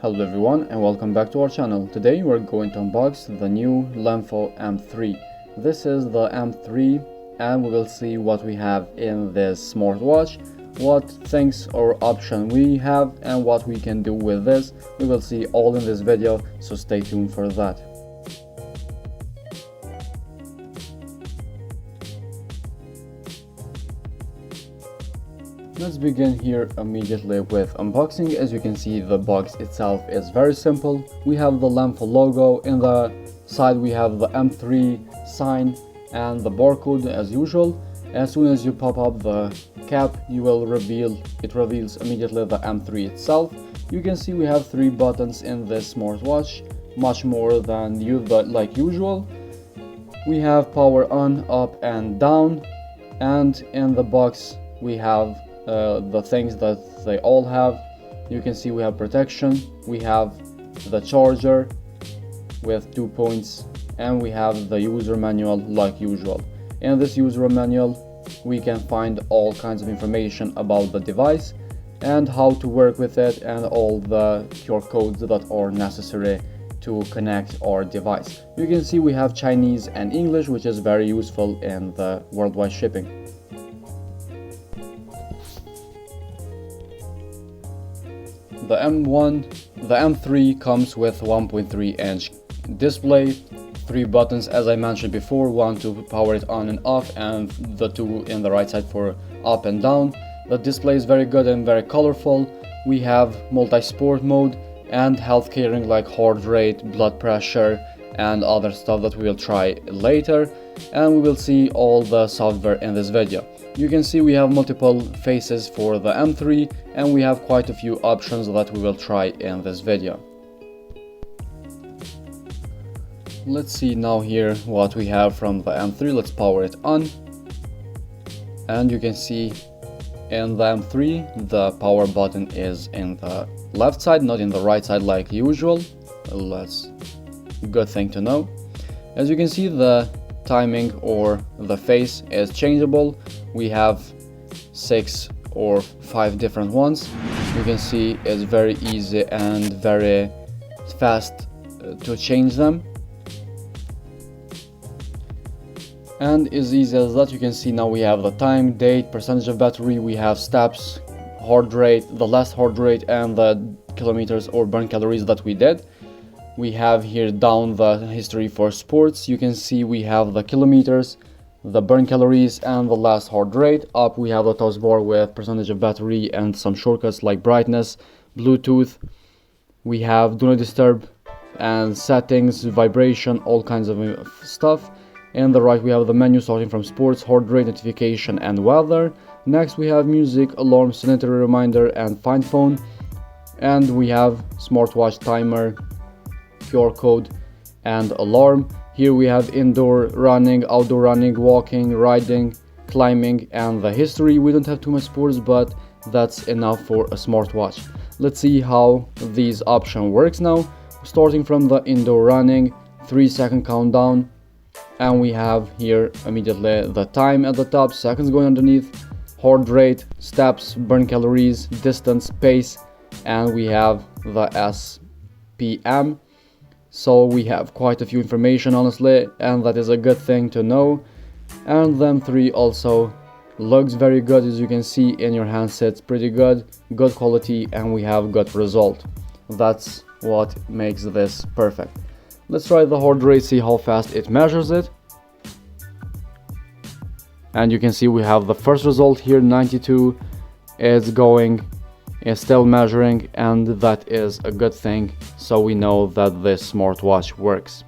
Hello everyone and welcome back to our channel. Today we're going to unbox the new Lenfo M3. This is the M3 and we will see what we have in this smartwatch, what things or option we have and what we can do with this. We will see all in this video, so stay tuned for that. Let's begin here immediately with unboxing. As you can see, the box itself is very simple. We have the Lenfo logo. In the side we have the M3 sign and the barcode as usual. As soon as you pop up the cap, it reveals immediately the M3 itself. You can see we have 3 buttons in this smartwatch, much more than like usual. We have power on, up and down, and in the box we have the things that they all have. You can see we have protection, we have the charger with 2 points, and we have the user manual like usual. In this user manual we can find all kinds of information about the device and how to work with it and all the QR codes that are necessary to connect our device. You can see we have Chinese and English, which is very useful in the worldwide shipping. The M3 comes with 1.3-inch display, 3 buttons as I mentioned before, 1 to power it on and off and the 2 in the right side for up and down. The display is very good and very colorful. We have multi-sport mode and health caring like heart rate, blood pressure and other stuff that we will try later, and we will see all the software in this video. You can see we have multiple faces for the M3 and we have quite a few options that we will try in this video. Let's see now here what we have from the M3. Let's power it on, and you can see in the M3 the power button is in the left side, not in the right side like usual. That's a good thing to know. As you can see, the timing or the face is changeable. We have 6 or 5 different ones. You can see it's very easy and very fast to change them, and as easy as that, you can see now we have the time, date, percentage of battery, we have steps, heart rate, the last heart rate and the kilometers or burn calories that we did. We have here down the history for sports. You can see we have the kilometers, the burn calories and the last heart rate. Up we have the taskbar with percentage of battery and some shortcuts like brightness, Bluetooth. We have do not disturb and settings, vibration, all kinds of stuff. And the right we have the menu starting from sports, heart rate, notification and weather. Next we have music, alarm, sanitary reminder and find phone. And we have smartwatch timer, QR code and alarm. Here we have indoor running, outdoor running, walking, riding, climbing and the history. We don't have too much sports, but that's enough for a smartwatch. Let's see how these option works now. Starting from the indoor running, 3-second countdown, and we have here immediately the time at the top, seconds going underneath, heart rate, steps, burn calories, distance, pace, and we have the SPM. So we have quite a few information honestly, and that is a good thing to know. And the M3 also looks very good, as you can see in your handsets, pretty good quality, and we have good result. That's what makes this perfect. Let's try the heart rate, see how fast it measures it. And you can see we have the first result here, 92. It's still measuring, and that is a good thing, so we know that this smartwatch works.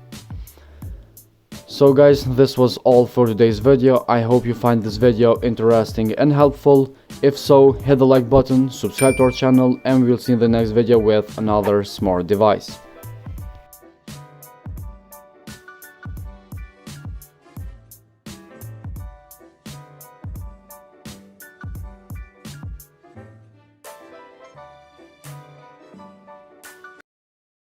So guys, this was all for today's video. I hope you find this video interesting and helpful. If so, hit the like button, subscribe to our channel, and we will see you in the next video with another smart device.